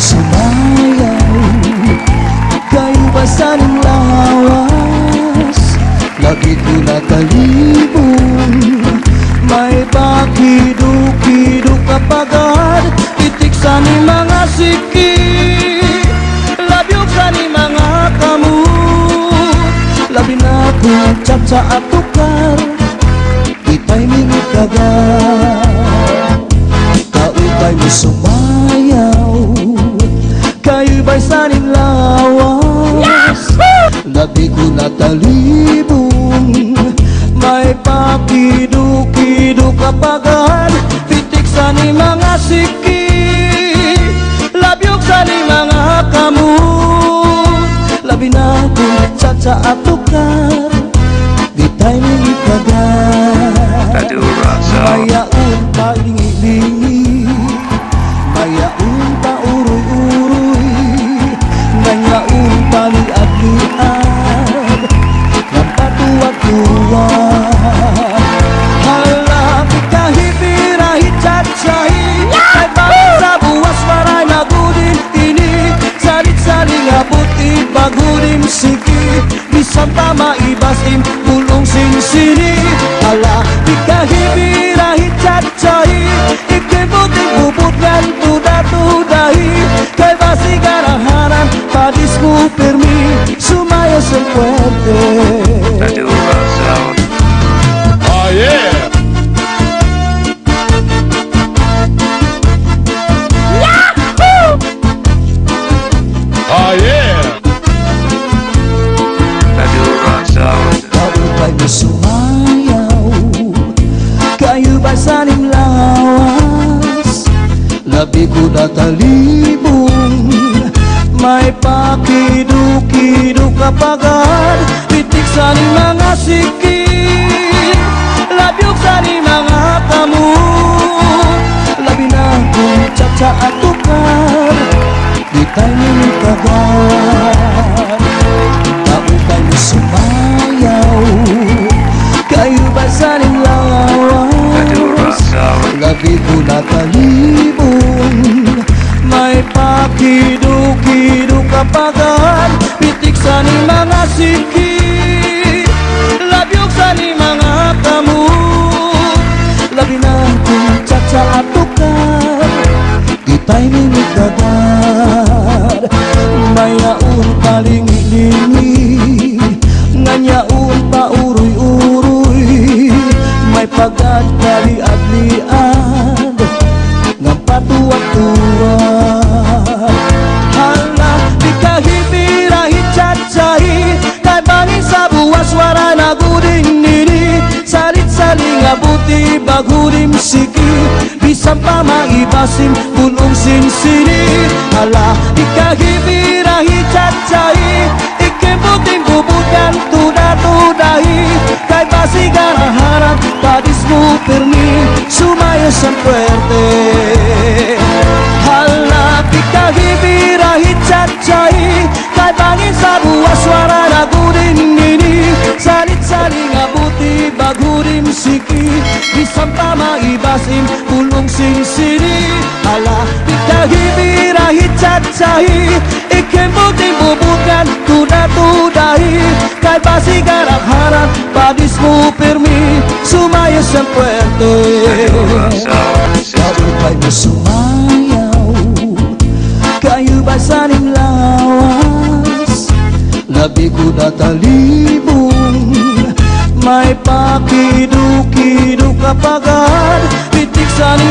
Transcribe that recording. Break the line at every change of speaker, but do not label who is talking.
sumayaw, kayo ba saning lawas? Lagi ko nakalibong, may pakiduk-kiduk kapagad, itik sa ni mga siki, labyog sa ni mga kamot, labi na kong chat sa atukar, itay mingit kagad. Kaupay mo sumayaw, kayo ba'y saning lawas? Labi ko natalibong, may pakiduk-kiduk kapagad, pitik sa ni mga siki, labyog sa ni mga kamot, labi na kong chat sa atukar, ditay mingit kagad. Mayaon pa lingi-lingi, mayaon pa uroy-uroy, ngayaon pa liad-liad, ng patuwag-tuwag. Halapit kahit-pirahit chat-sahi, ay bakit sa buwas maray nagudin ini, salit-saling abuti bagudim siki, bisan pa maibasim pulong sinsini. Halapit kahit-pirahit chat-sahi, ikibuting bubutgan tuda-tudahi, kay basi garahanan padis mo permi, sumaya sa puwerte.
Oh yeah! Yahoo! Oh yeah!
Kaupay mo sumayaw, kayo ba saning lawas? Labi ko natalibong, may pakiduk-kiduk kapagad, pitik sa ni mga siki, labyog sa ni mga kamot, labi na kong chat sa atukar, ditay mingit kagad. Kaupay mo sumayaw, kayo ba saning lawas? Labi ko natalibong, may pakiduk-kiduk kapagad, pitik sa ni mga siki, labyog sa ni mga kamot, labi na kong chat sa atukar, ditay mingit kagad. Mayaon pa lingi-lingi, nganyaon pa uroy-uroy, may pagad kaliad-liad, ng patuwag-tuwag. Hala, di kahit-pirahit chat-sahi, kay bangin sa buwas wara naguding nini, salit-saling abuti bagudim siki, bisan pa maibasim pulong sinsini. Hala, di kahit-pirahit chat-sahi, ikibuting bubutgan tuda-tudahi, kay basi garaharan padis mo permi, sumaya sa puwerte. Hala, di kahit-pirahit chat-sahi, kay bangin sa buwas wara naguding nini, salit-saling abuti bagudim siki, bisan pa maibasim pulong sinsini. Hala, di kahit-pirahit chat-sahi, ikibuting bubutgan tuda-tudahi, kay basi garaharan padis mo permi, sumaya sa puwerte. Kaupay mo sumayaw, kayo ba saning lawas? Labi ko natalibong, may pakiduk-kiduk kapagad, pitik sa ni